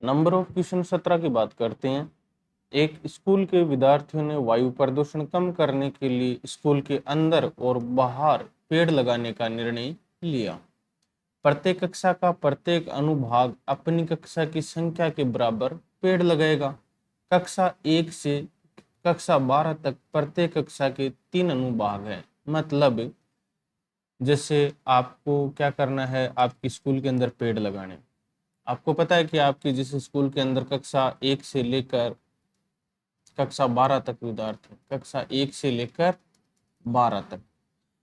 Number of question 17 की बात करते हैं। एक स्कूल के विद्यार्थियों ने वायु प्रदूषण कम करने के लिए स्कूल के अंदर और बाहर पेड़ लगाने का निर्णय लिया। प्रत्येक कक्षा का प्रत्येक अनुभाग अपनी कक्षा की संख्या के बराबर पेड़ लगाएगा। कक्षा 1 से कक्षा 12 तक प्रत्येक कक्षा के 3 अनुभाग हैं। मतलब जैसे आपको क्या करना है, आपके स्कूल के अंदर पेड़ लगाने। आपको पता है कि आपकी जिस स्कूल के अंदर कक्षा 1 से लेकर कक्षा 12 तक विद्यार्थी, कक्षा 1 से लेकर 12 तक,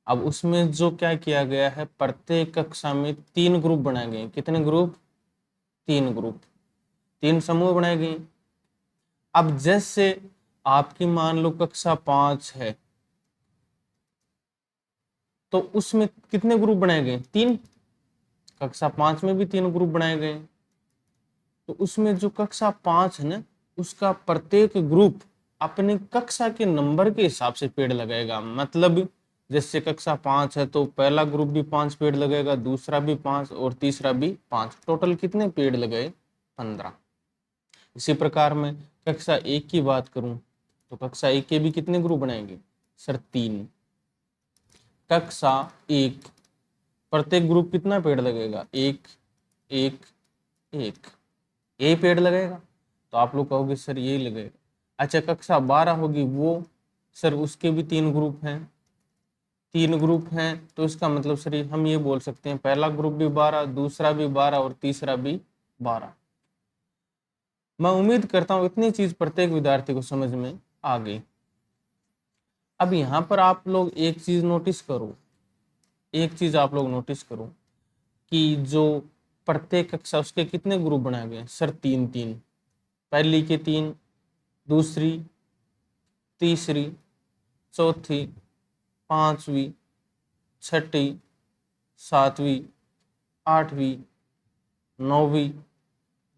अब उसमें जो क्या किया गया है, प्रत्येक कक्षा में 3 ग्रुप बनाए गए। कितने ग्रुप? 3 ग्रुप, 3 समूह बनाए गए। अब जैसे आपकी मान लो कक्षा 5 है, तो उसमें कितने ग्रुप बनाए गए? 3। कक्षा 5 में भी 3 ग्रुप बनाए गए। तो उसमें जो कक्षा 5 है ना, उसका प्रत्येक ग्रुप अपनी कक्षा के नंबर के हिसाब से पेड़ लगाएगा। मतलब जैसे कक्षा 5 है तो पहला ग्रुप भी 5 पेड़ लगेगा, दूसरा भी 5 और तीसरा भी 5। टोटल कितने पेड़ लगे? 15। इसी प्रकार में कक्षा 1 की बात करूं तो कक्षा 1 के भी कितने ग्रुप बनाएंगे सर? 3। कक्षा 1 प्रत्येक ग्रुप कितना पेड़ लगेगा? 1 1 1, यही पेड़ लगेगा। तो आप लोग कहोगे सर यही लगेगा। अच्छा, कक्षा 12 होगी वो, सर उसके भी 3 ग्रुप हैं। 3 ग्रुप हैं तो इसका मतलब सर हम ये बोल सकते हैं पहला ग्रुप भी 12, दूसरा भी 12 और तीसरा भी 12। मैं उम्मीद करता हूँ इतनी चीज प्रत्येक विद्यार्थी को समझ में आ गई। अब यहाँ पर आप लोग एक चीज नोटिस करो, एक चीज आप लोग नोटिस करो कि जो प्रत्येक कक्षा उसके कितने ग्रुप बनाए गए? सर 3 3। पहली के 3, दूसरी, तीसरी, चौथी, पांचवी, छठी, सातवीं, आठवीं, नौवीं,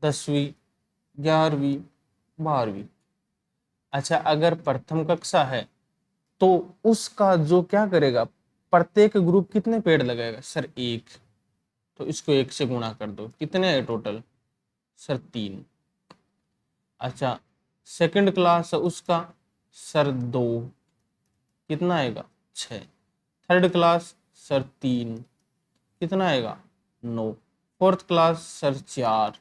10वीं, 11वीं, 12वीं। अच्छा, अगर प्रथम कक्षा है तो उसका जो क्या करेगा, प्रत्येक ग्रुप कितने पेड़ लगाएगा? सर 1। तो इसको 1 से गुणा कर दो, कितने है टोटल? सर 3। अच्छा, सेकंड क्लास है उसका, सर 2, कितना आएगा? 6। थर्ड क्लास सर 3, कितना आएगा? 9। फोर्थ क्लास सर 4,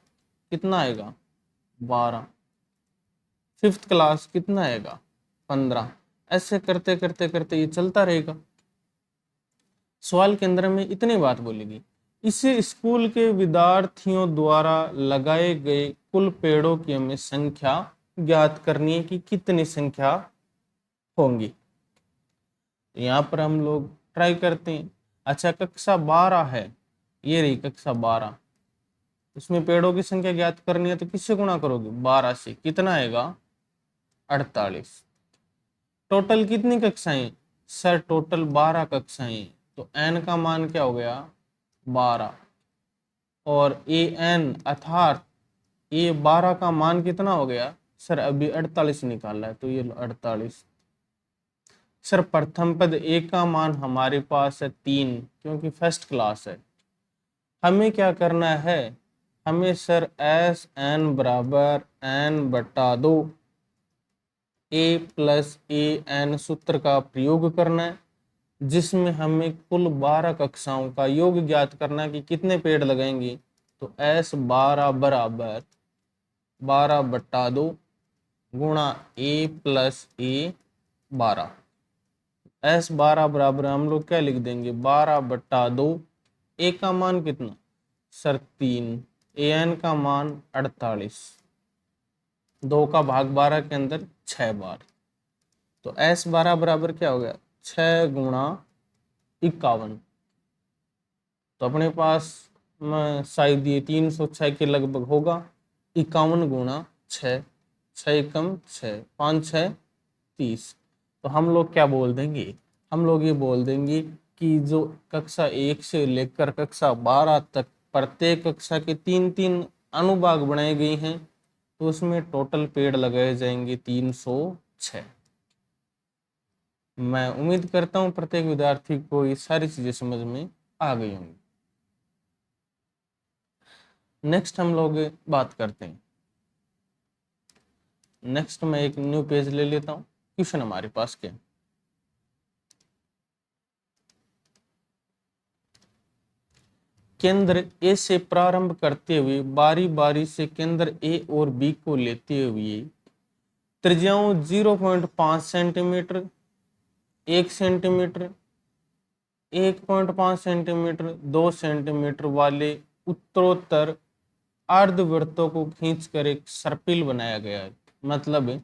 कितना आएगा? 12। फिफ्थ क्लास कितना आएगा? 15। ऐसे करते करते करते ये चलता रहेगा। सवाल के अंदर में इतनी बात बोलेगी, इसे स्कूल के विद्यार्थियों द्वारा लगाए गए कुल पेड़ों की हमें संख्या ज्ञात करनी है कि कितनी संख्या होंगी। यहाँ पर हम लोग ट्राई करते हैं। अच्छा, कक्षा 12 है, ये रही कक्षा 12, इसमें पेड़ों की संख्या ज्ञात करनी है तो किससे गुणा करोगे? 12 से, कितना आएगा? 48। टोटल कितनी कक्षाएं? सर टोटल 12 कक्षाएं। तो n का मान क्या हो गया? 12। और ए एन अर्थात ये 12 का मान कितना हो गया? सर अभी 48 निकाला है तो ये 48। सर प्रथम पद ए का मान हमारे पास है 3, क्योंकि फर्स्ट क्लास है। हमें क्या करना है? हमें सर एस एन बराबर एन बटा 2 ए प्लस ए एन सूत्र का प्रयोग करना है, जिसमें हमें कुल 12 कक्षाओं का योग ज्ञात करना है कि कितने पेड़ लगाएंगे। तो एस 12 बराबर 12 बटा 2 गुणा ए प्लस ए 12। एस 12 बराबर हम लोग क्या लिख देंगे? 12 बटा 2। ए का मान कितना? सर 3। ए एन का मान 48। 2 का भाग 12 के अंदर 6 बार। तो एस 12 बराबर क्या हो गया? 6 गुणा 51। तो अपने पास में शायद ये 306 के लगभग होगा। 51 गुणा 6, 6 कम 6, 5 6 30। तो हम लोग क्या बोल देंगे? हम लोग ये बोल देंगे कि जो कक्षा 1 से लेकर कक्षा 12 तक प्रत्येक कक्षा के 3 3 अनुभाग बनाए गए हैं, तो उसमें टोटल पेड़ लगाए जाएंगे 306। मैं उम्मीद करता हूँ प्रत्येक विद्यार्थी को ये सारी चीजें समझ में आ गई होंगी। नेक्स्ट हम लोग बात करते हैं नेक्स्ट मैं एक न्यू पेज ले लेता हूँ। क्वेश्चन हमारे पास क्या है, केंद्र ए से प्रारंभ करते हुए बारी बारी से केंद्र ए और बी को लेते हुए त्रिज्याओं 0.5 सेंटीमीटर, 1 सेंटीमीटर, 1.5 सेंटीमीटर, 2 सेंटीमीटर वाले उत्तरोत्तर अर्धवृत्तों को खींचकर एक सर्पिल बनाया गया है। मतलब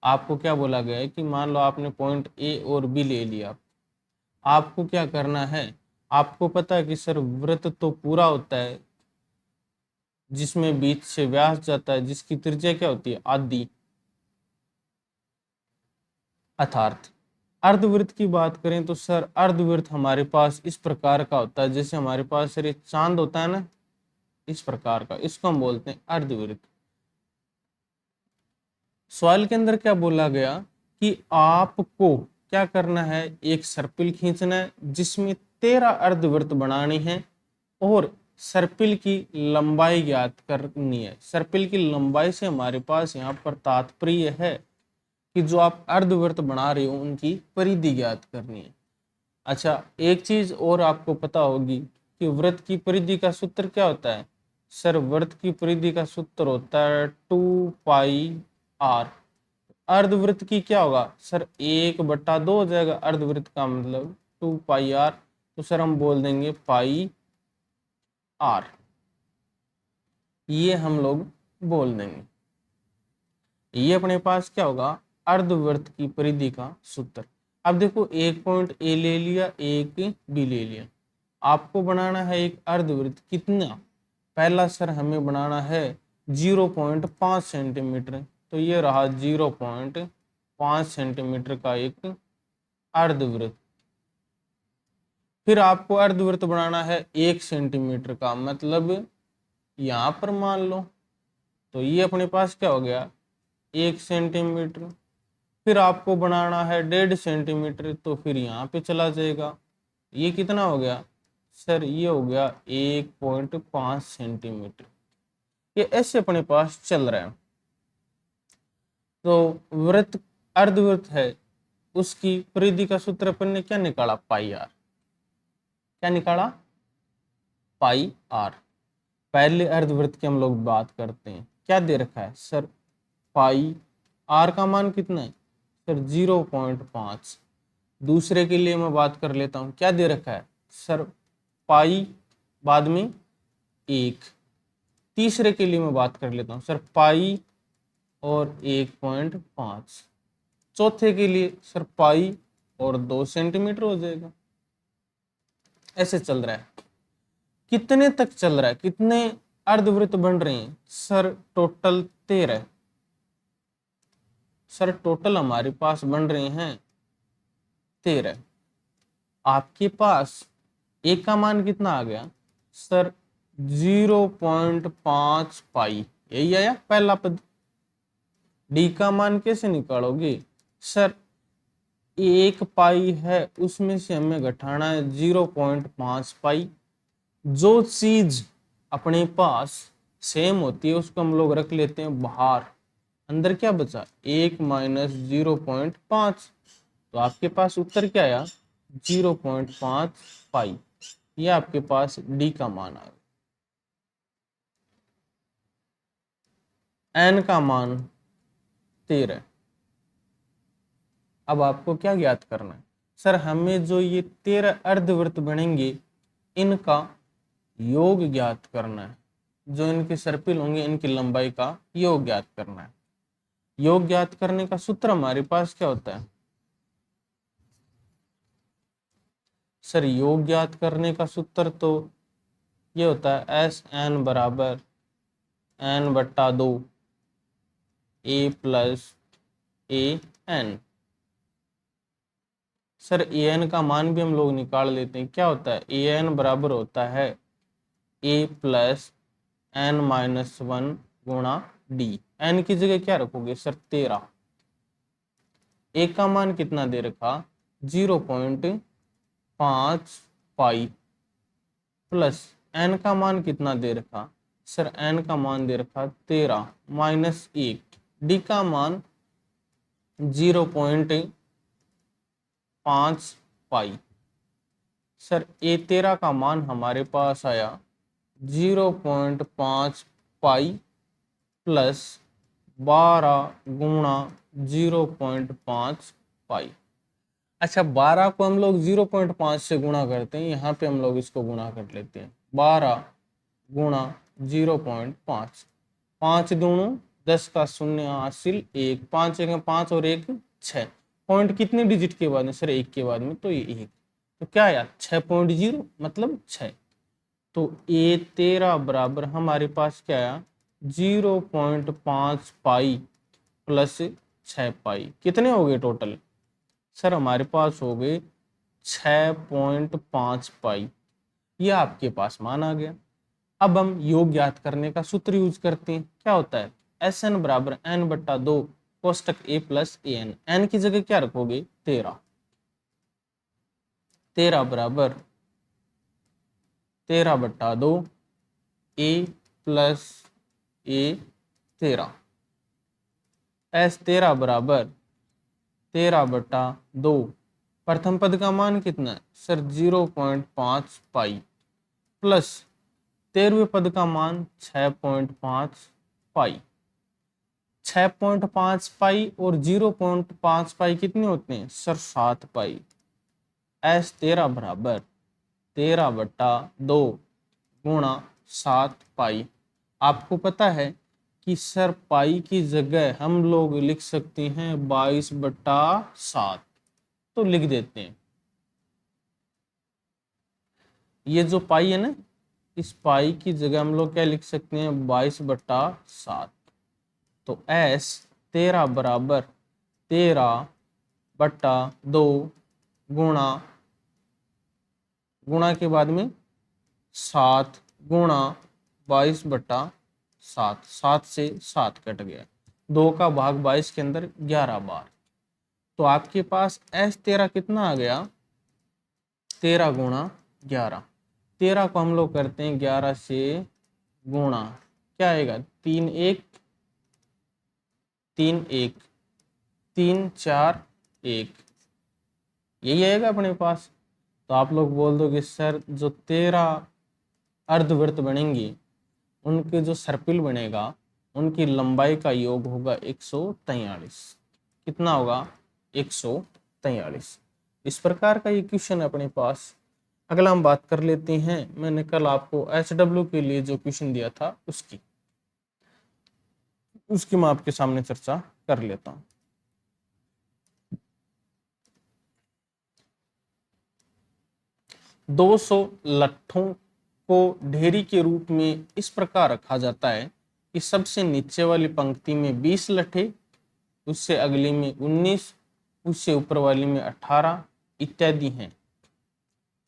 आपको क्या बोला गया है कि मान लो आपने पॉइंट ए और बी ले लिया, आपको क्या करना है, आपको पता है कि सर वृत्त तो पूरा होता है जिसमें बीच से व्यास जाता है, जिसकी त्रिज्या क्या होती है, आधी। अर्थात अर्धवृत्त की बात करें तो सर अर्धवृत्त हमारे पास इस प्रकार का होता है, जैसे हमारे पास सर एक चांद होता है ना, इस प्रकार का, इसको हम बोलते हैं अर्धवृत्त। सवाल के अंदर क्या बोला गया कि आपको क्या करना है, एक सर्पिल खींचना है जिसमें 13 अर्धवृत्त बनाने हैं और सर्पिल की लंबाई ज्ञात करनी है। सर्पिल की लंबाई से हमारे पास यहाँ पर तात्पर्य है कि जो आप अर्धवृत्त बना रहे हो उनकी परिधि ज्ञात करनी है। अच्छा, एक चीज और आपको पता होगी कि वृत्त की परिधि का सूत्र क्या होता है। सर वृत्त की परिधि का सूत्र होता है 2πr। अर्धवृत्त की क्या होगा सर, 1/2 हो जाएगा। अर्धवृत्त का मतलब 2πr, तो सर हम बोल देंगे पाई आर, ये हम लोग बोल देंगे। ये अपने पास क्या होगा, अर्धवृत्त की परिधि का सूत्र। अब देखो एक पॉइंट ए ले लिया, एक बी ले लिया, आपको बनाना है एक अर्धवृत्त कितना, पहला सर हमें बनाना है 0.5 सेंटीमीटर, तो ये रहा 0.5 सेंटीमीटर का एक अर्धवृत्त। फिर आपको अर्धवृत्त बनाना है 1 सेंटीमीटर का, मतलब यहाँ पर मान लो, तो ये अपने पास क्या हो गया 1 सेंटीमीटर। फिर आपको बनाना है 1.5 सेंटीमीटर, तो फिर यहाँ पे चला जाएगा, ये कितना हो गया सर, ये हो गया 1.5 सेंटीमीटर। ये ऐसे अपने पास चल रहा है। तो वृत्त अर्धवृत्त है, उसकी परिधि का सूत्र अपन ने क्या निकाला, पाई आर। क्या निकाला, पाई आर। पहले अर्धवृत्त की हम लोग बात करते हैं, क्या दे रखा है सर, पाई आर का मान कितना है सर 0.5। दूसरे के लिए मैं बात कर लेता हूं, क्या दे रखा है सर, पाई बाद में 1। तीसरे के लिए मैं बात कर लेता हूं सर, पाई और 1.5। चौथे के लिए सर पाई और 2 सेंटीमीटर हो जाएगा। ऐसे चल रहा है। कितने तक चल रहा है, कितने अर्धवृत्त बन रहे हैं सर, टोटल 13। सर टोटल हमारे पास बन रहे हैं 13। आपके पास एक का मान कितना आ गया सर, 0.5 पाई, यही आया पहला पद। डी का मान कैसे निकालोगे सर, 1 पाई है उसमें से हमें घटाना है 0.5 पाई। जो चीज अपने पास सेम होती है उसको हम लोग रख लेते हैं बाहर, अंदर क्या बचा 1 माइनस 0.5, तो आपके पास उत्तर क्या आया 0.5 पाई। ये आपके पास डी का मान आया। एन का मान 13। अब आपको क्या ज्ञात करना है सर, हमें जो ये 13 अर्धवृत्त बनेंगे इनका योग ज्ञात करना है। जो इनके सर्पिल होंगे इनकी लंबाई का योग ज्ञात करना है। योग ज्ञात करने का सूत्र हमारे पास क्या होता है सर, योग ज्ञात करने का सूत्र तो ये होता है एस एन बराबर n/2 a plus a n. Sir a n का मान भी हम लोग निकाल लेते हैं, क्या होता है ए एन बराबर होता है a प्लस n-1 गुणा डी। एन की जगह क्या रखोगे सर 13। ए का मान कितना दे रखा 0.5 पाई, प्लस एन का मान कितना दे रखा सर, एन का मान दे रखा 13 -1 डी का मान 0.5 पाई। सर A13 का मान हमारे पास आया 0.5 पाई प्लस 12 गुणा 0.5 पाई। अच्छा 12 को हम लोग 0.5 से गुणा करते हैं, यहाँ पे हम लोग इसको गुणा कर लेते हैं। 12 गुणा 0.5, 5 दूणों 10 का शून्य हासिल 1, 5 एक 5 और 1 6। पॉइंट कितने डिजिट के बाद में सर? 1 के बाद में, तो ये 1। तो क्या आया 6.0 मतलब 6। तो A13 बराबर हमारे पास क्या आया 0.5 पाई प्लस 6 पाई। कितने हो गए टोटल? सर हमारे पास हो गए 6.5 पाई। ये आपके पास मान आ गया। अब हम योग ज्ञात करने का सूत्र यूज करते हैं। क्या होता है? Sn बराबर n/2 कोष्टक A plus an। n की जगह क्या रखोगे? 13। 13 बराबर 13/2 A प्लस A13। S13 बराबर 13/2। प्रथम पद का मान कितना है सर? 0.5 पाई प्लस 13वें पद का मान 6.5 पाई। 6.5 पाई और 0.5 पाई कितने होते हैं सर? 7 पाई। S13 बराबर 13/2 गुणा 7 पाई। आपको पता है कि सर पाई की जगह हम लोग लिख सकते हैं 22/7, तो लिख देते हैं। ये जो पाई है ना, इस पाई की जगह हम लोग क्या लिख सकते हैं? 22/7। तो S13 बराबर 13/2 गुणा के बाद में 7 गुणा 22/7। 7 से 7 कट गया, 2 का भाग 22 के अंदर 11 बार। तो आपके पास S13 कितना आ गया? 13 गुणा 11। 13 को हम लोग करते हैं 11 से गुणा, क्या आएगा? 3 1 3 1 3 4 1, यही आएगा अपने पास। तो आप लोग बोल दो कि सर जो 13 अर्धवृत्त बनेंगे उनके जो सर्पिल बनेगा उनकी लंबाई का योग होगा 143। कितना होगा? 143। इस प्रकार का ये क्वेश्चन है अपने पास। अगला हम बात कर लेते हैं, मैंने कल आपको HW के लिए जो क्वेश्चन दिया था उसकी मैं आपके सामने चर्चा कर लेता हूं। दो 200 लट्ठों को ढेरी के रूप में इस प्रकार रखा जाता है कि सबसे नीचे वाली पंक्ति में 20 लट्ठे, उससे अगली में 19, उससे ऊपर वाली में 18 इत्यादि हैं।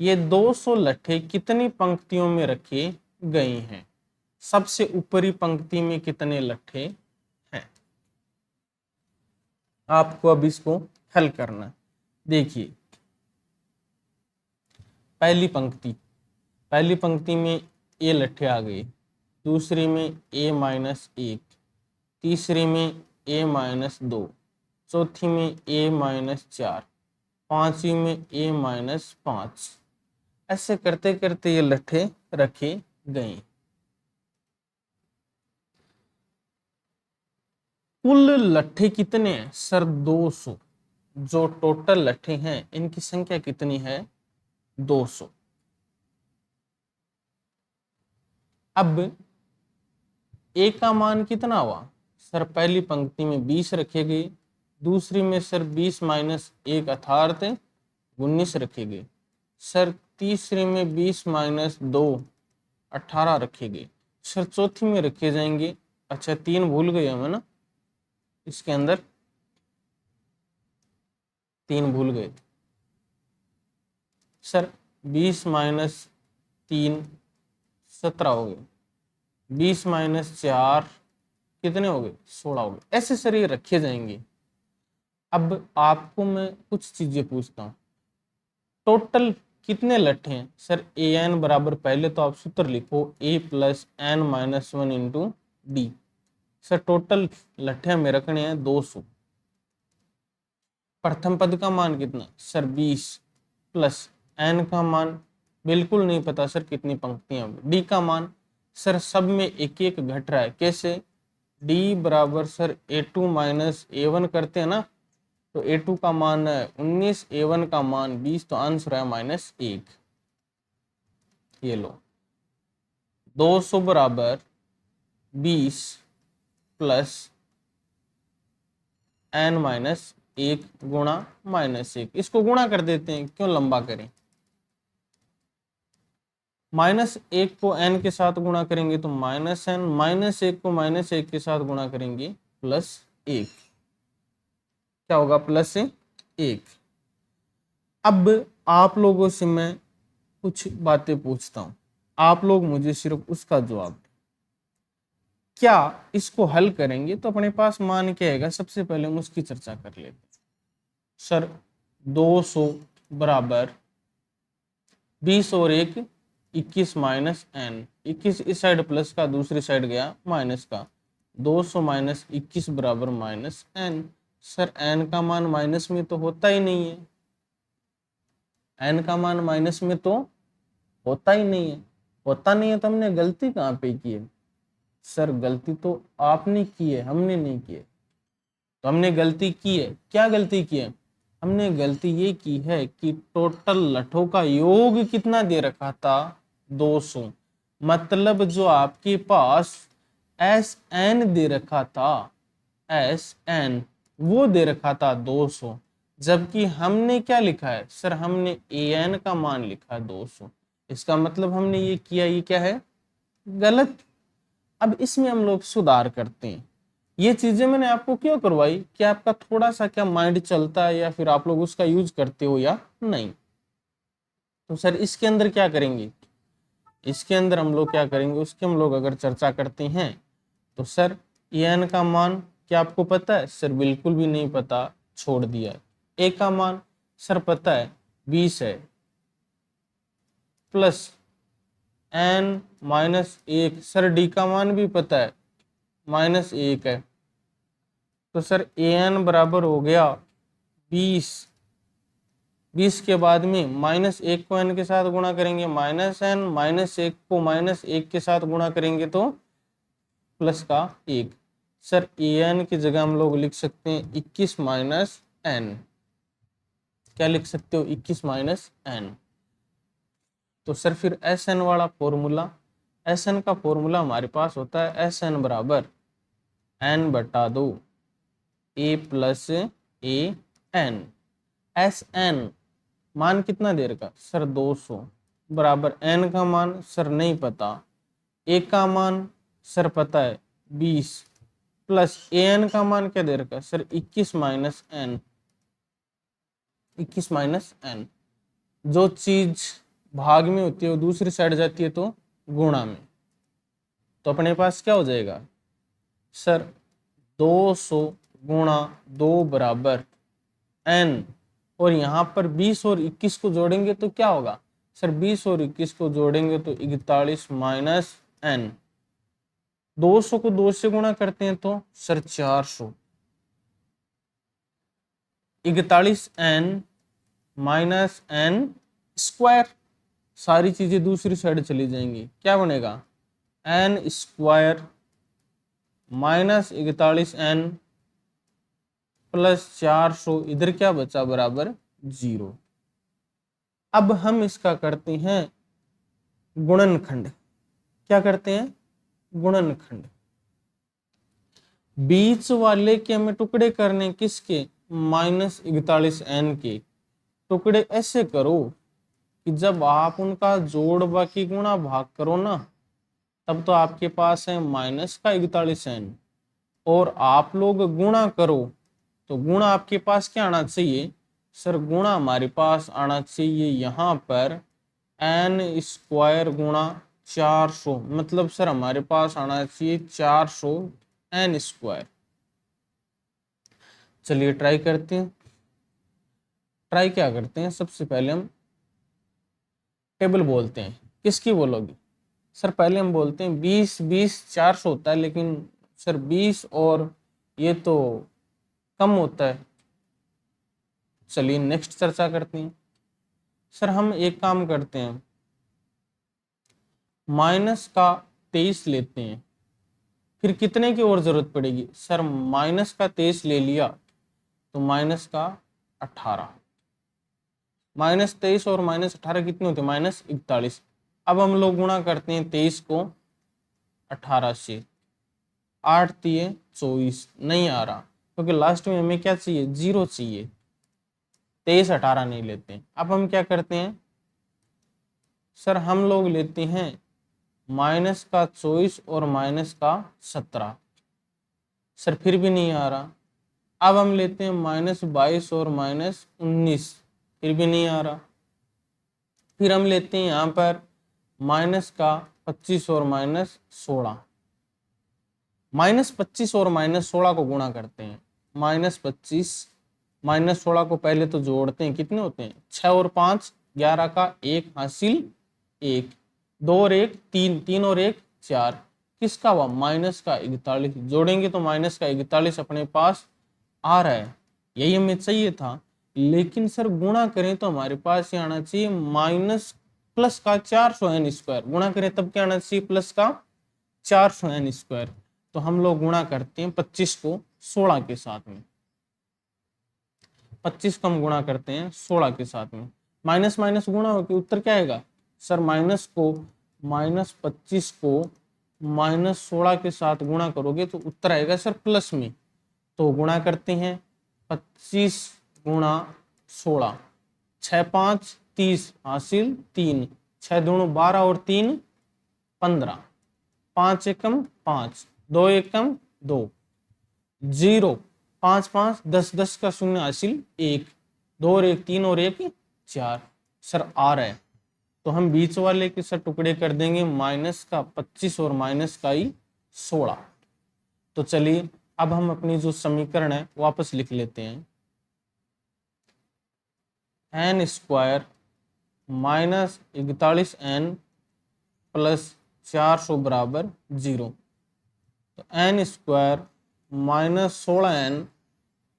ये 200 लट्ठे कितनी पंक्तियों में रखे गए हैं? सबसे ऊपरी पंक्ति में कितने लट्ठे हैं? आपको अब इसको हल करना। देखिए पहली पंक्ति में ए लट्ठे आ गए, दूसरी में A-1, तीसरी में A-2, चौथी में A-4, पांचवी में A-5। ऐसे करते करते ये लट्ठे रखे गए। कुल लट्ठे कितने हैं सर? 200। जो टोटल लट्ठे हैं इनकी संख्या कितनी है? 200। अब ए का मान कितना हुआ सर? पहली पंक्ति में 20 रखे गए, दूसरी में सर 20 - 1 अर्थात 19 रखे गए, सर तीसरे में 20 - 2 18 रखे गए, सर चौथी में रखे जाएंगे, अच्छा 3 भूल गए हम है ना, इसके अंदर 3 भूल गए सर। 20 - 3 17 हो गए, 20 - 4 कितने हो गए? 16 हो गए। ऐसे सर ये रखे जाएंगे। अब आपको मैं कुछ चीजें पूछता हूँ, टोटल कितने लट्ठे हैं सर? AN बराबर, पहले तो आप सूत्र लिखो A + n - 1 × D। Sir total लट्ठियां में रखने हैं 200। प्रथम पद का मान कितना सर 20 प्लस n का मान बिल्कुल नहीं पता सर कितनी पंक्तियां। d का मान सर सब में एक एक घट रहा है, कैसे d बराबर सर a2 माइनस a1 करते हैं ना, तो a2 का मान है 19, a1 का मान 20, तो आंसर है -1। ये लो 200 बराबर 20 प्लस n माइनस 1 गुणा -1, इसको गुणा कर देते हैं, क्यों लंबा करें। -1 को n के साथ गुणा करेंगे तो -n, -1 को -1 के साथ गुणा करेंगे +1, क्या होगा +1। अब आप लोगों से मैं कुछ बातें पूछता हूं, आप लोग मुझे सिर्फ उसका जवाब दें। क्या इसको हल करेंगे तो अपने पास मान क्या आएगा, सबसे पहले हम उसकी चर्चा कर लेते हैं। सर 200 बराबर 20 और 1 21 माइनस n, 21 इस साइड प्लस का, दूसरी साइड गया माइनस का, 200 माइनस 21 बराबर -n। सर n का मान माइनस में तो होता ही नहीं है, n का मान माइनस में तो होता ही नहीं है, होता नहीं है तो हमने गलती कहाँ पे की है। सर गलती तो आपने की है, हमने नहीं की है। तो हमने गलती की है, क्या गलती की है, हमने गलती ये की है कि टोटल लठों का योग कितना दे रखा था 200, मतलब जो आपके पास Sn दे रखा था, Sn वो दे रखा था 200, जबकि हमने क्या लिखा है सर, हमने An का मान लिखा है 200। इसका मतलब हमने ये किया, ये क्या है गलत। अब इसमें हम लोग सुधार करते हैं। ये चीजें मैंने आपको क्यों करवाई कि आपका थोड़ा सा क्या माइंड चलता है या फिर आप लोग उसका यूज करते हो या नहीं। तो सर इसके अंदर क्या करेंगे, इसके अंदर हम लोग क्या करेंगे उसकी हम लोग अगर चर्चा करते हैं तो सर एन का मान क्या आपको पता है, सर बिल्कुल भी नहीं पता, छोड़ दिया। ए का मान सर पता है 20 है, प्लस n -1, सर डी का मान भी पता है -1 है, तो सर an बराबर हो गया 20। 20 के बाद में -1 को n के साथ गुणा करेंगे -n, -1 को -1 के साथ गुणा करेंगे तो प्लस का 1। सर an की जगह हम लोग लिख सकते हैं 21 -n, क्या लिख सकते हो 21 -n। तो सर फिर Sn वाला फॉर्मूला, Sn का फॉर्मूला हमारे पास होता है Sn बराबर n/2 a plus a n. Sn मान कितना दे रखा सर 200 बराबर n का मान सर नहीं पता, a का मान सर पता है 20, प्लस an का मान क्या दे रखा सर 21 -n, 21 -n। जो चीज भाग में होती है वो दूसरी साइड जाती है तो गुणा में, तो अपने पास क्या हो जाएगा सर 200 गुणा 2 बराबर n, और यहाँ पर 20 और 21 को जोड़ेंगे तो क्या होगा सर 20 और 21 को जोड़ेंगे तो 41 -n। 200 को 2 से गुणा करते हैं तो सर 400, 41n -n स्क्वायर, सारी चीजें दूसरी साइड चली जाएंगी, क्या बनेगा n स्क्वायर -41n प्लस 400, इधर क्या बचा बराबर 0। अब हम इसका करते हैं गुणनखंड, क्या करते हैं गुणनखंड। बीच वाले के हमें टुकड़े करने किसके -41n के, टुकड़े ऐसे करो कि जब आप उनका जोड़ बाकी गुणा भाग करो ना, तब तो आपके पास है -41n, और आप लोग गुणा करो तो गुणा आपके पास क्या आना चाहिए सर, गुणा हमारे पास आना चाहिए यहाँ पर n स्क्वायर गुणा 400, मतलब सर हमारे पास आना चाहिए 400 n स्क्वायर। चलिए ट्राई करते हैं, ट्राई क्या करते हैं, सबसे पहले हम टेबल बोलते हैं, किसकी बोलोगे सर, पहले हम बोलते हैं 20 20 400 होता है, लेकिन सर 20 और ये तो कम होता है। चलिए नेक्स्ट चर्चा करते हैं। सर हम एक काम करते हैं, माइनस का 23 लेते हैं, फिर कितने की और जरूरत पड़ेगी? सर माइनस का 23 ले लिया तो माइनस का 18, -23 और -18 कितने होते हैं? -41। अब हम लोग गुणा करते हैं 23 को 18 से, 8 दिए 24, नहीं आ रहा क्योंकि लास्ट में हमें क्या चाहिए? 0 चाहिए, 23 18 नहीं लेते हैं। अब हम क्या करते हैं सर, हम लोग लेते हैं माइनस का 24 और माइनस का 17। सर फिर भी नहीं आ रहा। अब हम लेते हैं -22 और -19, फिर भी नहीं आ रहा। फिर हम लेते हैं यहाँ पर माइनस का 25 और -16, -25 और -16 को गुणा करते हैं। -25 -16 को पहले तो जोड़ते हैं, कितने होते हैं? 6 और 5 11 का 1 हासिल 1, 2 और 1 3, 3 और 1 4, किसका हुआ? माइनस का 41। जोड़ेंगे तो माइनस का 41 अपने पास आ रहा है, यही हमें चाहिए था। लेकिन सर गुणा करें तो हमारे पास ये आना चाहिए माइनस प्लस का 400n²। गुणा करें तब क्या आना चाहिए? प्लस का 400n²। तो हम लोग गुणा करते हैं 25 को 16 के साथ में, 25 को हम गुणा करते हैं 16 के साथ में, माइनस माइनस गुणा होकर उत्तर क्या आएगा? सर -25 को -16 के साथ गुणा करोगे तो उत्तर आएगा सर प्लस में। तो गुणा करते हैं 25 गुणा 16, 6 5 30 हासिल 3, 6 दूनी 12 और 3 15, 5 एकम 5, 2 एकम 2, 0, 5 5 10 10 का 0 हासिल 1, 2 और 1 3 और 1 4। सर आ रहा है तो हम बीच वाले के सर टुकड़े कर देंगे, माइनस का 25 और माइनस का ही 16। तो चलिए अब हम अपनी जो समीकरण है वापस लिख लेते हैं, n² -41n प्लस 400 बराबर 0। तो n² -16n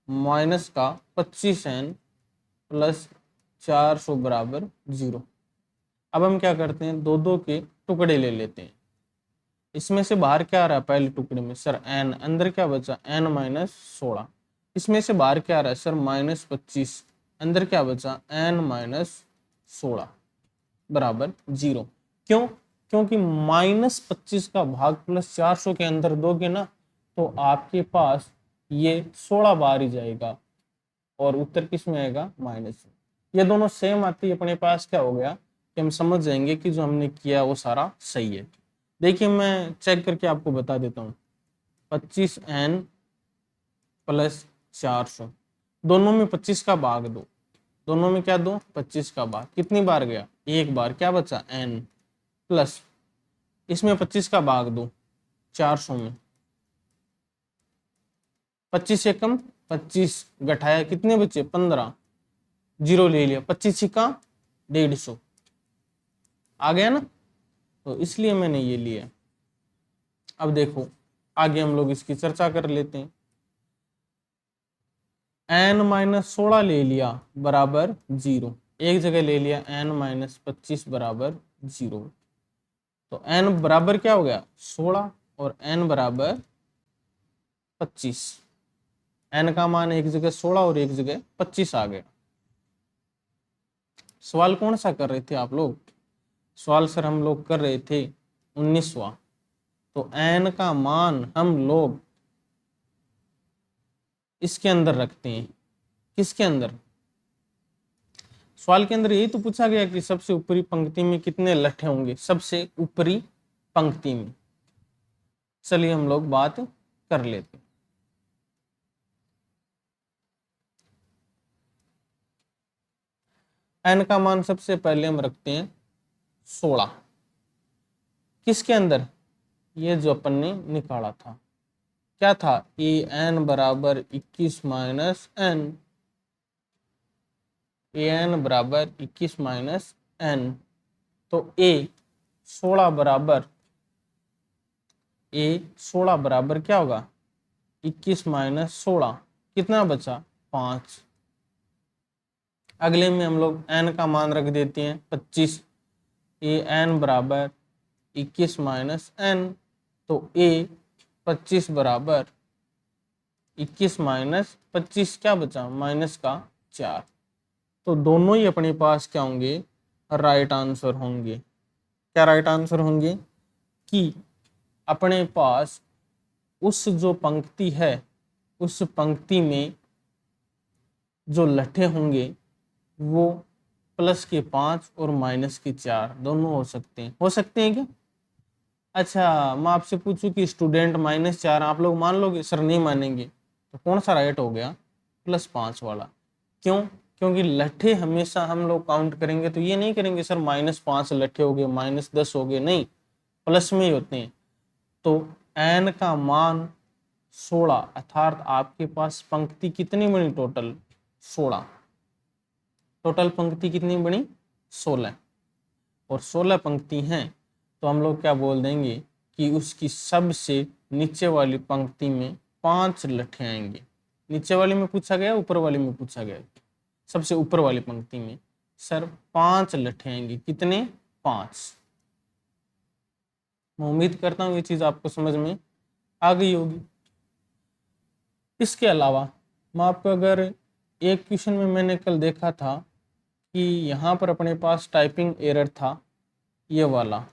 माइनस का 25n प्लस 400 बराबर 0। अब हम क्या करते हैं, दो दो के टुकड़े ले लेते हैं। इसमें से बाहर क्या आ रहा है? पहले टुकड़े में सर n, अंदर क्या बचा? n -16। इसमें से बाहर क्या आ रहा है सर? -25, अंदर क्या बचा? n -16 बराबर 0। क्यों? क्योंकि -25 का भाग +400 के अंदर दोगे ना तो आपके पास ये 16 बाहर ही जाएगा और उत्तर किस में आएगा? माइनस में। ये दोनों सेम आती है अपने पास, क्या हो गया कि हम समझ जाएंगे कि जो हमने किया वो सारा सही है। देखिए मैं चेक करके आपको बता देता हूँ, 25n प्लस 400, दोनों में 25 का भाग दो, दोनों में क्या दो? 25 का भाग। कितनी बार गया? एक बार, क्या बचा? n प्लस इसमें 25 का भाग दो 400 में, 25 से कम 25 घटाया, कितने बचे? 15, 0 ले लिया, 25 का 150 आ गया ना, तो इसलिए मैंने ये लिया। अब देखो आगे हम लोग इसकी चर्चा कर लेते हैं। n -16 ले लिया बराबर 0, एक जगह ले लिया n -25 बराबर 0। तो n बराबर क्या हो गया? 16 और n बराबर 25। n का मान एक जगह 16 और एक जगह 25 आ गया। सवाल कौन सा कर रहे थे आप लोग? सवाल सर हम लोग कर रहे थे 19वां। तो n का मान हम लोग इसके अंदर रखते हैं। किसके अंदर? सवाल के अंदर यही तो पूछा गया कि सबसे ऊपरी पंक्ति में कितने लट्ठे होंगे, सबसे ऊपरी पंक्ति में। चलिए हम लोग बात कर लेते हैं। n का मान सबसे पहले हम रखते हैं 16। किसके अंदर? ये जो अपन ने निकाला था, क्या था? an बराबर 21 माइनस n, an बराबर 21 माइनस n। तो a 16 बराबर ए 16 बराबर क्या होगा 21 माइनस 16, कितना बचा 5। अगले में हम लोग n का मान रख देते हैं 25, ए n बराबर 21 माइनस n, तो ए 25 बराबर 21 माइनस 25 क्या बचा माइनस का 4। तो दोनों ही अपने पास क्या होंगे राइट आंसर होंगे। क्या राइट आंसर होंगे कि अपने पास उस जो पंक्ति है उस पंक्ति में जो लट्ठे होंगे वो प्लस के 5 और माइनस के 4 दोनों हो सकते हैं क्या? अच्छा, मैं आपसे पूछूं कि स्टूडेंट -4 आप लोग मान लोगे? सर नहीं मानेंगे। तो कौन सा राइट हो गया +5 वाला। क्यों? क्योंकि लट्ठे हमेशा हम लोग काउंट करेंगे तो ये नहीं करेंगे सर -5 लट्ठे हो गए -10 हो गए, नहीं, प्लस में ही होते हैं। तो n का मान 16, अर्थात आपके पास पंक्ति कितनी बनी टोटल 16, टोटल पंक्ति कितनी बनी 16, और 16 पंक्ति हैं तो हम लोग क्या बोल देंगे कि उसकी सबसे नीचे वाली पंक्ति में 5 लट्ठे आएंगे। नीचे वाली में पूछा गया, ऊपर वाली में पूछा गया? सबसे ऊपर वाली पंक्ति में सर 5 लट्ठे आएंगे। कितने? 5। मैं उम्मीद करता हूँ ये चीज आपको समझ में आ गई होगी। इसके अलावा मैं आपको अगर एक क्वेश्चन में मैंने कल देखा था कि यहाँ पर अपने पास टाइपिंग एरर था ये वाला,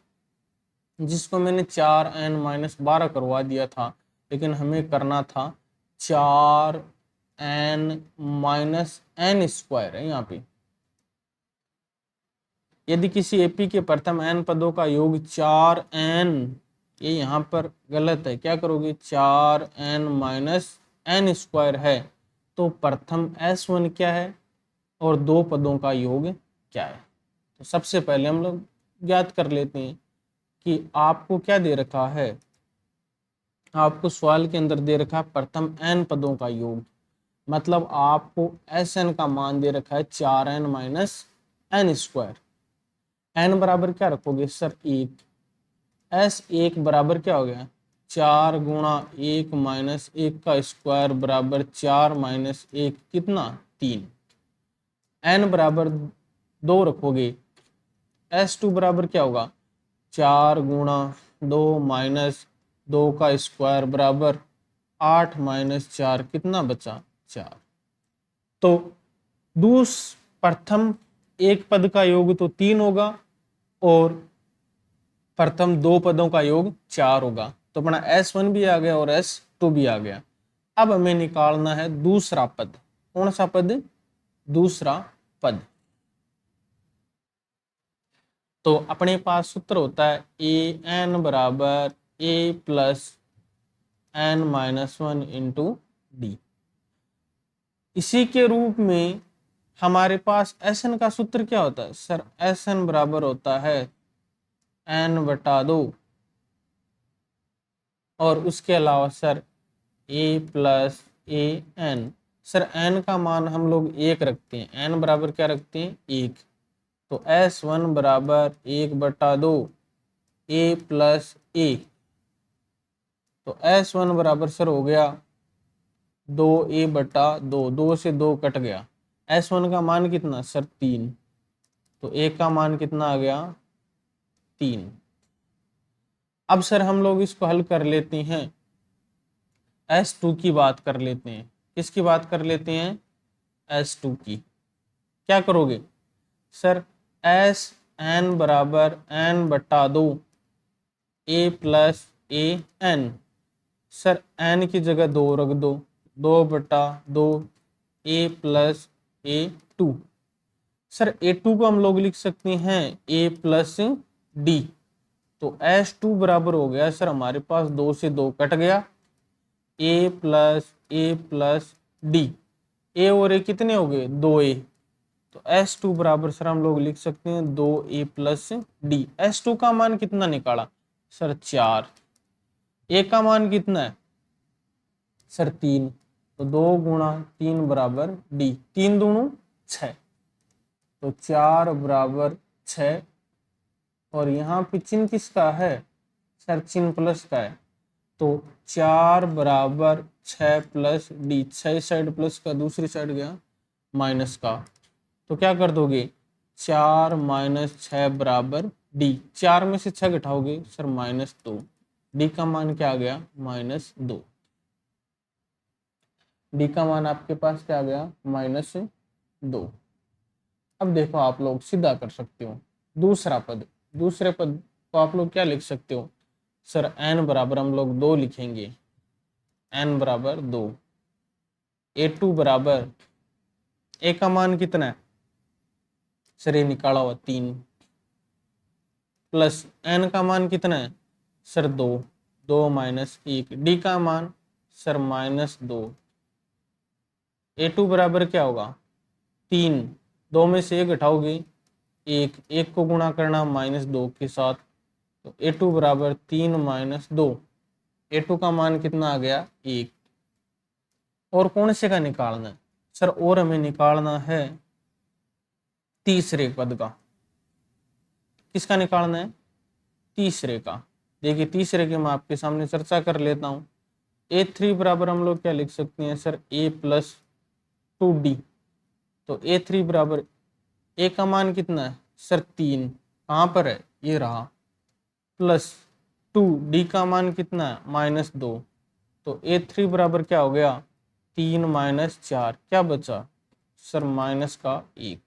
जिसको मैंने 4n-12 करवा दिया था, लेकिन हमें करना था 4n-n² है यहाँ पे। यदि किसी एपी के प्रथम n पदों का योग 4n, ये यहाँ पर गलत है, क्या करोगे 4n-n² है तो प्रथम s1 क्या है और 2 पदों का योग क्या है। तो सबसे पहले हम लोग ज्ञात कर लेते हैं कि आपको क्या दे रखा है, आपको सवाल के अंदर दे रखा है प्रथम n पदों का योग, मतलब आपको Sn का मान दे रखा है 4n-n²। n बराबर क्या रखोगे सर 1, S1 बराबर क्या हो गया 4 गुणा 1 माइनस 1 का स्क्वायर बराबर 4 माइनस 1 कितना 3। n बराबर 2 रखोगे, S2 बराबर क्या होगा 4 गुणा 2 माइनस 2 का स्क्वायर बराबर 8 माइनस 4 कितना बचा 4। तो प्रथम एक पद का योग तो 3 होगा और प्रथम 2 पदों का योग 4 होगा। तो अपना S1 भी आ गया और S2 भी आ गया। अब हमें निकालना है दूसरा पद। कौन सा पद? दूसरा पद। तो अपने पास सूत्र होता है an बराबर a plus n-1 into D. इसी के रूप में हमारे पास Sn का सूत्र क्या होता है सर? Sn बराबर होता है n/2 और उसके अलावा sir a plus an। Sir n का मान हम लोग 1 रखते हैं, n बराबर क्या रखते हैं 1, तो S1 बराबर 1/2 a प्लस a। तो S1 बराबर सर हो गया 2a/2, 2 से 2 कट गया। S1 का मान कितना सर 3, तो a का मान कितना आ गया 3। अब सर हम लोग इसको हल कर लेते हैं, S2 की बात कर लेते हैं। किसकी बात कर लेते हैं? S2 की। क्या करोगे सर? Sn बराबर n/2 a plus an। Sir n की जगह 2 रख दो, 2/2 a plus a2। Sir a2 को हम लोग लिख सकते हैं a प्लस d। तो S2 बराबर हो गया सर हमारे पास 2 से 2 कट गया, a प्लस d। a और a कितने हो गए 2a। तो S2 बराबर सर हम लोग लिख सकते हैं 2a प्लस d। S2 का मान कितना निकाला सर 4। a का मान कितना है सर 3, तो 2 गुणा 3 बराबर d, 3 दूनी 6, तो 4 बराबर 6। और यहाँ पे चिन्ह किसका है सर? चिन्ह प्लस का है, तो 4 बराबर 6 प्लस डी, 6 साइड प्लस का, दूसरी साइड गया माइनस का, तो क्या कर दोगे 4 माइनस 6 बराबर डी, 4 में से 6 घटाओगे सर -2, डी का मान क्या आ गया -2, डी का मान आपके पास क्या आ गया -2। अब देखो आप लोग सीधा कर सकते हो दूसरा पद, दूसरे पद को आप लोग क्या लिख सकते हो सर n बराबर हम लोग 2 लिखेंगे, n बराबर 2, a2 बराबर a का मान कितना है सर ये निकाला हुआ 3, प्लस n का मान कितना है सर 2, 2 माइनस 1, डी का मान सर -2, a2 बराबर क्या होगा 3, 2 में से 1 घटाओगे 1, 1 को गुणा करना -2 के साथ, तो a2 बराबर 3 -2, a2 का मान कितना आ गया 1। और कौन से का निकालना है सर, और हमें निकालना है तीसरे पद का। किसका निकालना है तीसरे का। देखिए तीसरे की मैं आपके सामने चर्चा कर लेता हूँ। a3 बराबर हम लोग क्या लिख सकते हैं सर a प्लस 2d, तो a3 बराबर a का मान कितना है सर 3, कहाँ पर है ये रहा, प्लस 2, d का मान कितना है -2, तो a3 बराबर क्या हो गया 3 - 4, क्या बचा सर माइनस का 1।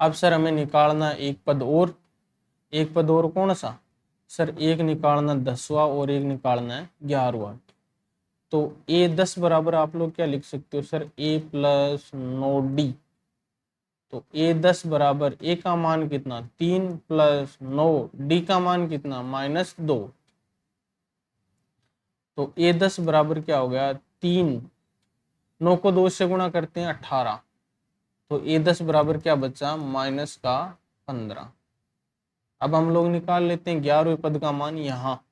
अब सर हमें निकालना एक पद और, एक पद और कौन सा सर, एक निकालना 10वां और एक निकालना है 11वां। तो a10 बराबर आप लोग क्या लिख सकते हो सर a प्लस 9d, तो a10 बराबर a का मान कितना 3 प्लस 9, d का मान कितना -2, तो a10 बराबर क्या हो गया 3, 9 को 2 से गुणा करते हैं 18, तो a10 बराबर क्या बचा -15। अब हम लोग निकाल लेते हैं 11वें पद का मान यहाँ,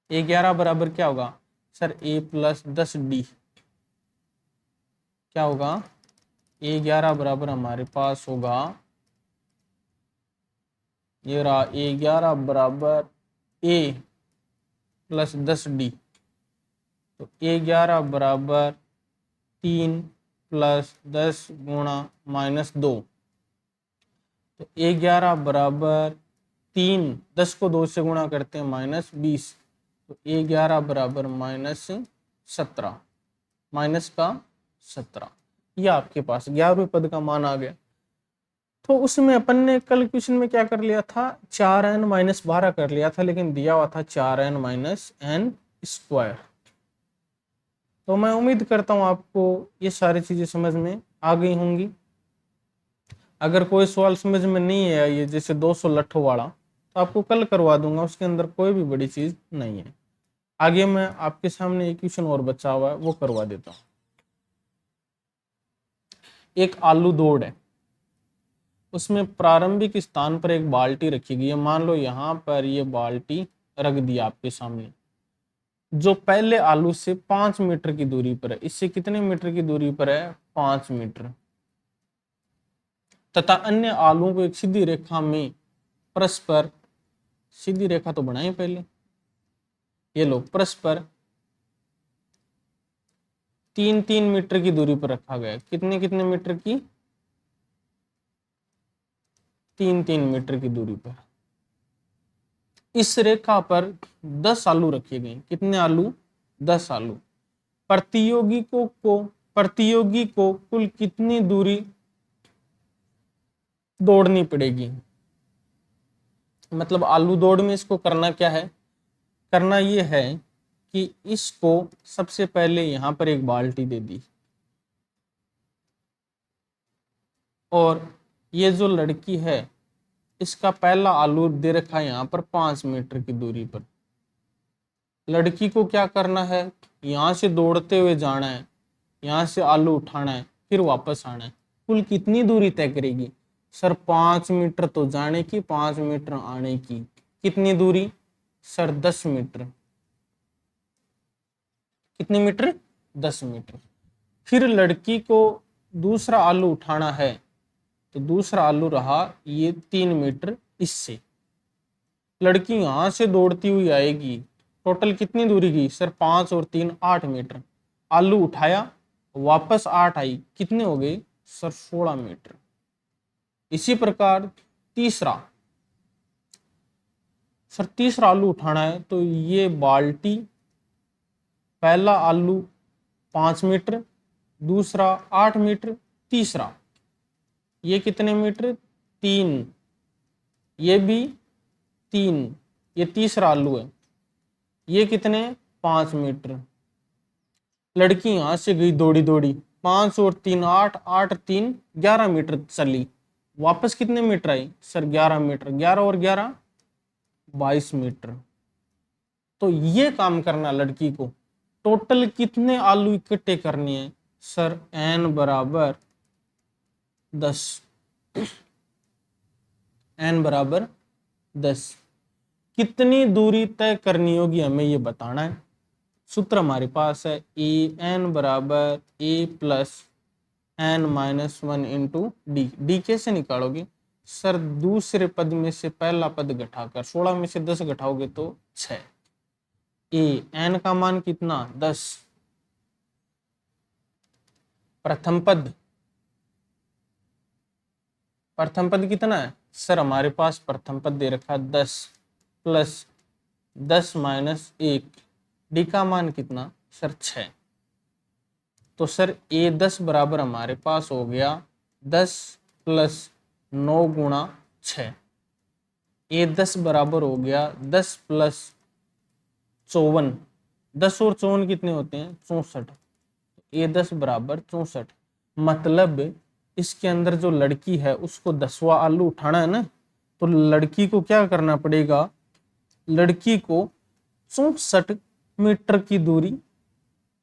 a11 बराबर क्या होगा सर a प्लस 10d, क्या होगा a11 बराबर हमारे पास होगा, ये रहा a11 बराबर a प्लस 10d, तो a11 बराबर 3 प्लस 10 गुणा -2, तो a11 बराबर 3, 10 को 2 से गुणा करते हैं -20, तो a11 बराबर -17, -17। ये आपके पास 11वें पद का मान आ गया। तो उसमें अपन ने कल क्वेश्चन में क्या कर लिया था 4n - 12 कर लिया था, लेकिन दिया हुआ था 4n - n स्क्वायर। तो मैं उम्मीद करता हूँ आपको ये सारी चीजें समझ में आ गई होंगी। अगर कोई सवाल समझ में नहीं है ये जैसे 200 लट्ठों वाला, तो आपको कल करवा दूंगा, उसके अंदर कोई भी बड़ी चीज नहीं है। आगे मैं आपके सामने एक क्वेश्चन और बचा हुआ है वो करवा देता हूँ। एक आलू दौड़ है, उसमें प्रारंभिक स्थान पर एक बाल्टी रखी गई है। मान लो यहाँ पर ये बाल्टी रख दी आपके सामने, जो पहले आलू से 5 मीटर की दूरी पर है। इससे कितने मीटर की दूरी पर है 5 मीटर, तथा अन्य आलुओं को एक सीधी रेखा में परस्पर, सीधी रेखा तो बनाए पहले, ये लो परस्पर 3-3 मीटर की दूरी पर रखा गया है। कितने कितने मीटर की 3-3 मीटर की दूरी पर। इस रेखा पर 10 आलू रखे गए। कितने आलू 10 आलू। प्रतियोगी को कुल कितनी दूरी दौड़नी पड़ेगी। मतलब आलू दौड़ में इसको करना क्या है, करना ये है कि इसको सबसे पहले यहां पर एक बाल्टी दे दी, और ये जो लड़की है इसका पहला आलू दे रखा है यहाँ पर 5 मीटर की दूरी पर। लड़की को क्या करना है, यहाँ से दौड़ते हुए जाना है, यहाँ से आलू उठाना है, फिर वापस आना है। कुल कितनी दूरी तय करेगी सर 5 मीटर तो जाने की, 5 मीटर आने की। कितनी दूरी सर 10 मीटर। कितने मीटर 10 मीटर। फिर लड़की को दूसरा आलू उठाना है, तो दूसरा आलू रहा ये 3 मीटर इससे। लड़की यहां से दौड़ती हुई आएगी, टोटल कितनी दूरी की सर 5 और 3 8 मीटर। आलू उठाया, वापस 8 आई, कितने हो गए सर 16 मीटर। इसी प्रकार तीसरा, सर तीसरा आलू उठाना है तो ये बाल्टी, पहला आलू 5 मीटर, दूसरा 8 मीटर, तीसरा ये कितने मीटर 3, ये भी 3, ये तीसरा आलू है, ये कितने 5 मीटर। लड़की यहां से गई दौड़ी दौड़ी, 5 और 3 8, 8 3 11 मीटर चली, वापस कितने मीटर आई सर 11 मीटर, 11 और 11 22 मीटर। तो ये काम करना लड़की को। टोटल कितने आलू इकट्ठे करने हैं सर n बराबर 10, n बराबर 10। कितनी दूरी तय करनी होगी हमें ये बताना है। सूत्र हमारे पास है ए एन बराबर a plus n minus 1 into d. D कैसे निकालोगे सर, दूसरे पद में से पहला पद घटाकर, 16 में से 10 घटाओगे तो 6। ए एन का मान कितना 10, प्रथम पद, प्रथम पद कितना है सर, हमारे पास प्रथम पद दे रखा 10 प्लस 10 माइनस 1, डी का मान कितना सर 6। तो सर ए 10 बराबर हमारे पास हो गया 10 प्लस 9 गुणा 6। ए 10 बराबर हो गया 10 प्लस 54, 10 और 54 कितने होते हैं 64। ए 10 बराबर 64। मतलब इसके अंदर जो लड़की है उसको 10वां आलू उठाना है ना, तो लड़की को क्या करना पड़ेगा, लड़की को 64 मीटर की दूरी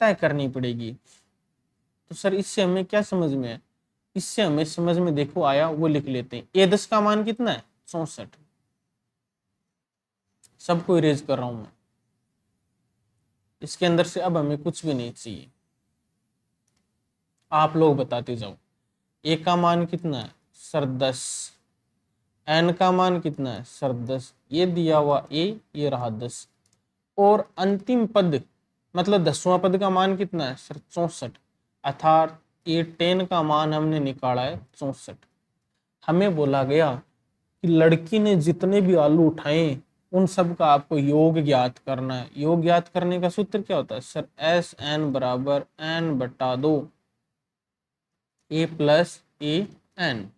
तय करनी पड़ेगी। तो सर इससे हमें क्या समझ में है, इससे हमें समझ में देखो आया वो लिख लेते हैं। ए 10 का मान कितना है 64, सबको इरेज कर रहा हूं मैं, इसके अंदर से अब हमें कुछ भी नहीं चाहिए, आप लोग बताते जाओ। ए का मान कितना है सर 10, एन का मान कितना है सर 10, ये दिया हुआ ए, ये रहा 10, और अंतिम पद मतलब 10वां पद का मान कितना है सर 64, अर्थात ये 10 का मान हमने निकाला है 64। हमें बोला गया कि लड़की ने जितने भी आलू उठाए उन सब का आपको योग ज्ञात करना है। योग ज्ञात करने का सूत्र क्या होता है सर, एस एन बराबर एन बटा 2 ए प्लस ए एन।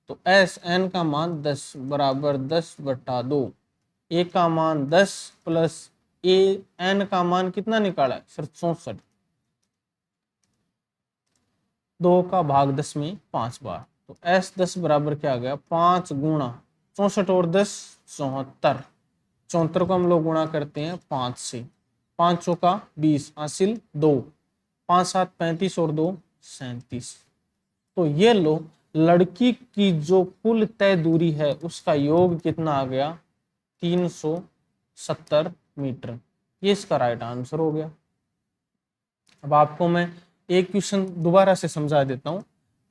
तो एस एन का मान 10 बराबर 10 बटा 2, ए का मान 10 प्लस ए एन का मान कितना निकाला है सर 64, 2 का भाग 10 में 5 बार, तो एस 10 बराबर क्या आ गया 5 गुणा 64 और 10 74, 74 को हम लोग गुणा करते हैं 5 से, 5 चौका 20 हासिल 2, 5 7 35 और 2 37। तो ये लो लड़की की जो कुल तय दूरी है उसका योग कितना आ गया 370 मीटर। ये इसका राइट आंसर हो गया। अब आपको मैं एक क्वेश्चन दोबारा से समझा देता हूँ।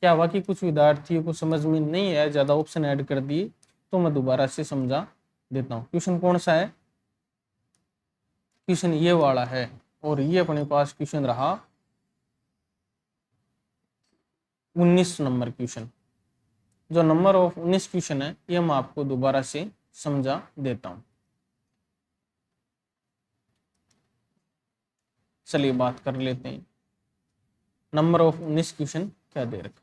क्या हुआ कि कुछ विद्यार्थियों को समझ में नहीं आया, ज़्यादा ऑप्शन ऐड कर दिए, तो मैं दोबारा से समझा देता हूँ। क्वेश्चन कौन सा है, क्वेश्चन ये वाला है, और ये अपने पास क्वेश्चन रहा 19 नंबर क्वेश्चन। जो नंबर ऑफ 19 क्वेश्चन है ये मैं आपको दोबारा से समझा देता हूँ। चलिए बात कर लेते हैं, नंबर ऑफ 19 क्वेश्चन क्या दे रखा।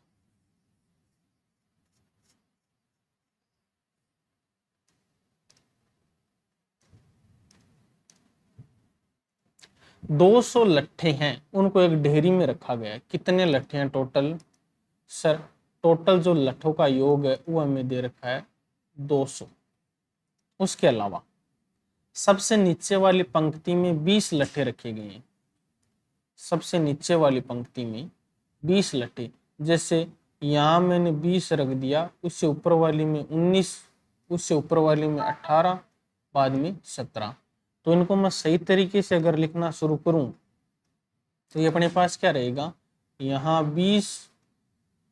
दो 200 लट्ठे हैं, उनको एक ढेरी में रखा गया है। कितने लट्ठे हैं टोटल सर, टोटल जो लट्ठों का योग है वो हमें दे रखा है 200। उसके अलावा सबसे नीचे वाली पंक्ति में 20 लट्ठे रखे गए हैं, सबसे नीचे वाली पंक्ति में 20 लट्ठे, जैसे यहाँ मैंने 20 रख दिया, उससे ऊपर वाली में 19, उससे ऊपर वाली में 18, बाद में 17। तो इनको मैं सही तरीके से अगर लिखना शुरू करूं तो ये अपने पास क्या रहेगा, यहाँ 20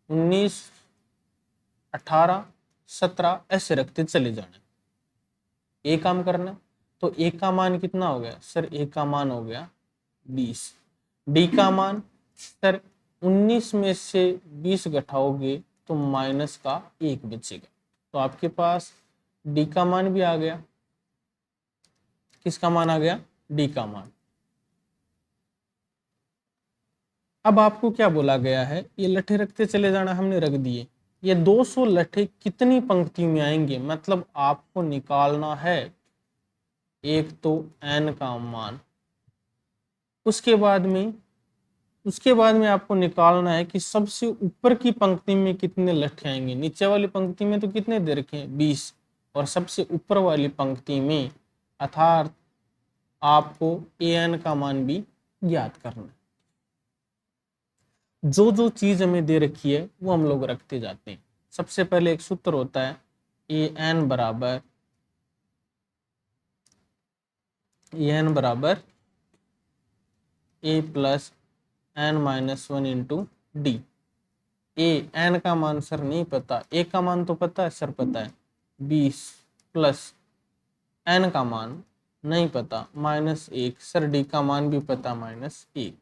19 18 17 ऐसे रखते चले जाने। ए काम करना है, तो ए का मान कितना हो गया सर, ए का मान हो गया 20। डी का मान सर 19 में से 20 घटाओगे तो माइनस का 1 बचेगा, तो आपके पास डी का मान भी आ गया। किसका मान आ गया, डी का मान। अब आपको क्या बोला गया है, ये लट्ठे रखते चले जाना, हमने रख दिए। ये 200 लट्ठे कितनी पंक्ति में आएंगे, मतलब आपको निकालना है एक तो n का मान, उसके बाद में आपको निकालना है कि सबसे ऊपर की पंक्ति में कितने लट्ठे आएंगे। नीचे वाली पंक्ति में तो कितने दे रखे हैं 20, और सबसे ऊपर वाली पंक्ति में अर्थात आपको an का मान भी ज्ञात करना है। जो जो चीज हमें दे रखी है वो हम लोग रखते जाते हैं। सबसे पहले एक सूत्र होता है an बराबर a plus n minus 1 into D. n का मान सर नहीं पता, a का मान तो पता है सर, पता है 20 प्लस n का मान नहीं पता -1, सर डी का मान भी पता -1।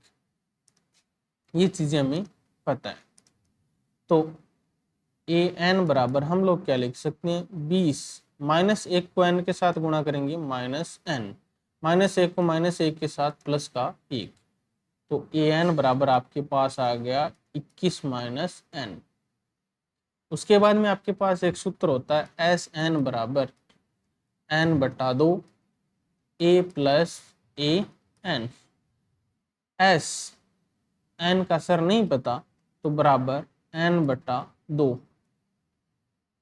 ये चीजें हमें पता है, तो an बराबर हम लोग क्या लिख सकते हैं 20, -1 को n के साथ गुणा करेंगे -n, -1 को -1 के साथ प्लस का 1, तो an बराबर आपके पास आ गया 21 -n। उसके बाद में आपके पास एक सूत्र होता है Sn बराबर n बटा 2 a plus an। s n का सर नहीं पता, तो बराबर n बटा 2।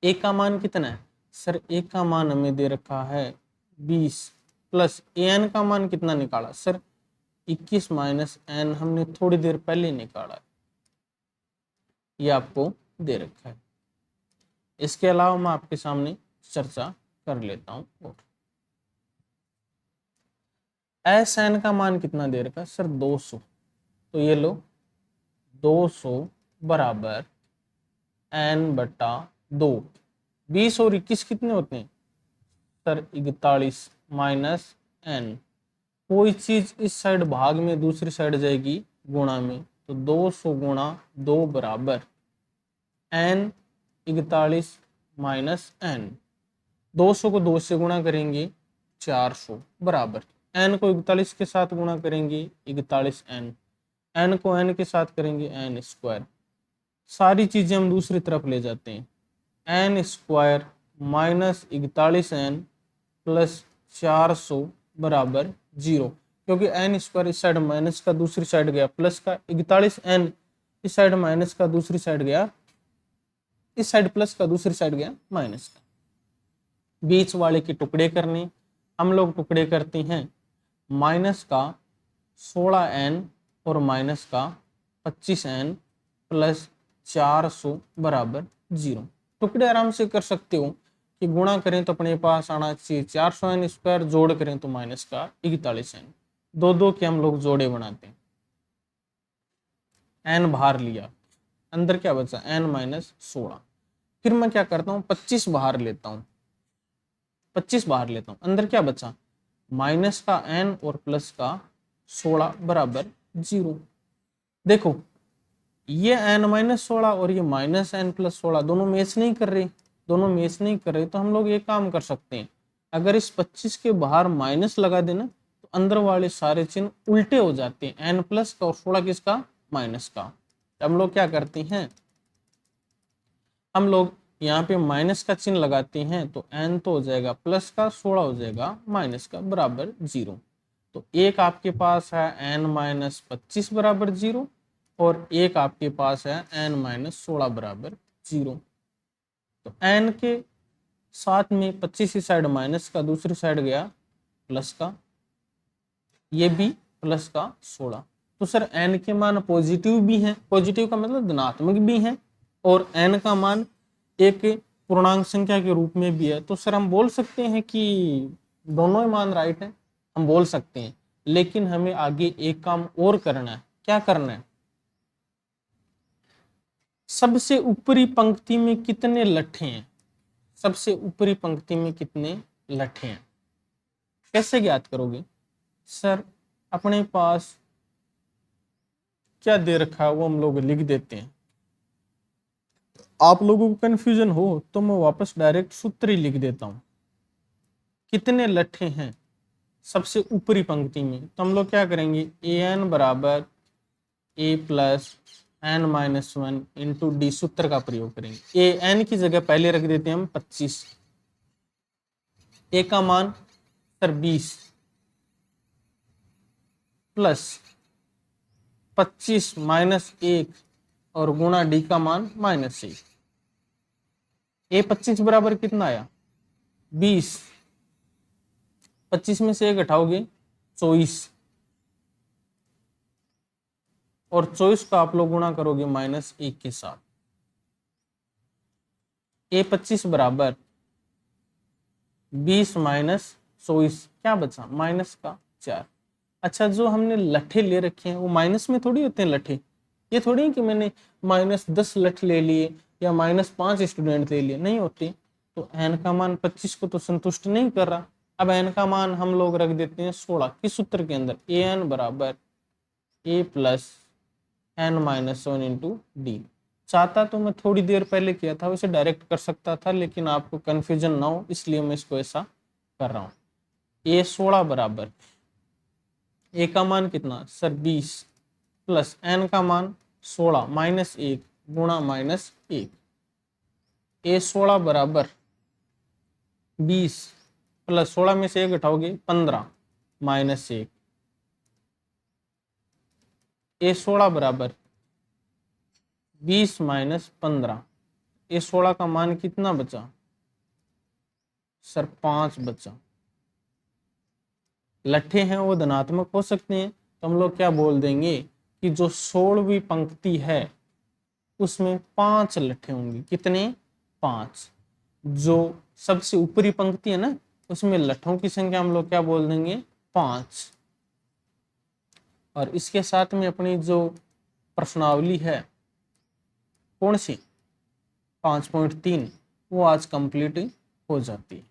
a का मान कितना है सर, a का मान हमें दे रखा है 20 प्लस an का मान कितना निकाला सर 21 -n, हमने थोड़ी देर पहले निकाला, ये आपको दे रखा है। इसके अलावा मैं आपके सामने चर्चा कर लेता हूं। Sn का मान कितना दे रखा है सर 200, तो ये लो 200 बराबर n बटा 2। 20 और 21 कितने होते हैं सर 41 -n। कोई चीज इस साइड भाग में दूसरी साइड जाएगी गुणा में, तो 200 गुणा 2 बराबर n 41 -n। 200 को 2 से गुणा करेंगे 400 बराबर n को 41 के साथ गुणा करेंगे 41n, n को n के साथ करेंगे n स्क्वायर। सारी चीजें हम दूसरी तरफ ले जाते हैं, n स्क्वायर -41n प्लस 400 बराबर 0, क्योंकि n स्क्वायर इस साइड माइनस का दूसरी साइड गया प्लस का, 41n इस साइड माइनस का दूसरी साइड गया, इस साइड प्लस का दूसरी साइड गया माइनस का। बीच वाले के टुकड़े करने, हम लोग टुकड़े करते हैं माइनस का 16n और माइनस का 25n प्लस 400 बराबर 0। टुकड़े आराम से कर सकते हो कि गुणा करें तो अपने पास आना चाहिए 400n स्क्वायर, जोड़ करें तो माइनस का 41n, दो दो के हम लोग जोड़े बनाते हैं। n बाहर लिया, अंदर क्या बचा n -16। फिर मैं क्या करता हूँ 25 बाहर लेता हूँ, 25 बाहर लेता हूँ, अंदर क्या बचा माइनस का n और प्लस का 16 बराबर 0। देखो ये n-16 और ये -n+16 दोनों मैच नहीं कर रहे, तो हम लोग ये काम कर सकते हैं, अगर इस 25 के बाहर माइनस लगा देना तो अंदर वाले सारे चिन्ह उल्टे हो जाते हैं, n प्लस का और 16 किसका माइनस का। हम लोग क्या करते हैं, हम लोग यहाँ पे माइनस का चिन्ह लगाते हैं, तो n तो हो जाएगा प्लस का, 16 हो जाएगा माइनस का बराबर 0। तो एक आपके पास है n-25 बराबर 0 और एक आपके पास है n-16 बराबर 0। तो n के साथ में 25 की साइड माइनस का, दूसरी साइड गया प्लस का, ये भी प्लस का 16। तो सर n के मान पॉजिटिव भी हैं, पॉजिटिव का मतलब धनात्मक भी हैं, और n का मान एक पूर्णांक संख्या के रूप में भी है। तो सर हम बोल सकते हैं कि दोनों ही मान राइट हैं, हम बोल सकते हैं, लेकिन हमें आगे एक काम और करना है। क्या करना है, सबसे ऊपरी पंक्ति में कितने लट्ठे हैं, सबसे ऊपरी पंक्ति में कितने लट्ठे हैं, कैसे ज्ञात करोगे? सर अपने पास क्या दे रखा है वो हम लोग लिख देते हैं। आप लोगों को कंफ्यूजन हो तो मैं वापस डायरेक्ट सूत्र ही लिख देता हूं। कितने लट्ठे हैं सबसे ऊपरी पंक्ति में, तो हम लोग क्या करेंगे, ए एन बराबर a plus n minus one into d सूत्र का प्रयोग करेंगे। ए एन की जगह पहले रख देते हैं हम 25, ए का मान सर 20 प्लस 25 माइनस 1 और गुणा डी का मान -1। ए 25 बराबर कितना आया 20, 25 में से 1 हटाओगे 24 और 24 का आप लोग गुणा करोगे -1 के साथ। ए 25 बराबर 20 माइनस 24 क्या बचा -4। अच्छा जो हमने लट्ठे ले रखे हैं वो माइनस में थोड़ी होते हैं लट्ठे, ये थोड़ी है कि मैंने -10 लट्ठे ले लिए या -5 स्टूडेंट ले लिए, नहीं होते। तो एन का मान 25 को तो संतुष्ट नहीं कर रहा। अब एन का मान हम लोग रख देते हैं 16 किस सूत्र के अंदर, ए एन बराबर a plus n minus 1 into d. चाहता तो मैं थोड़ी देर पहले किया था वैसे डायरेक्ट कर सकता था, लेकिन आपको कंफ्यूजन ना हो इसलिए मैं इसको ऐसा कर रहा हूँ। ए 16 बराबर ए का मान कितना सर 20 प्लस एन का मान 16 -1 गुणा -1। ए 16 बराबर 20 प्लस 16 में से 1 घटाओगे 15 -1। ए 16 बराबर 20 माइनस 15। ए 16 का मान कितना बचा सर 5 बचा। लट्ठे हैं वो धनात्मक हो सकते हैं, तो हम लोग क्या बोल देंगे कि जो 16वीं पंक्ति है उसमें 5 लट्ठे होंगे। कितने 5। जो सबसे ऊपरी पंक्ति है ना उसमें लट्ठों की संख्या हम लोग क्या बोल देंगे 5। और इसके साथ में अपनी जो प्रश्नावली है कौन सी 5.3 वो आज कंप्लीट हो जाती है।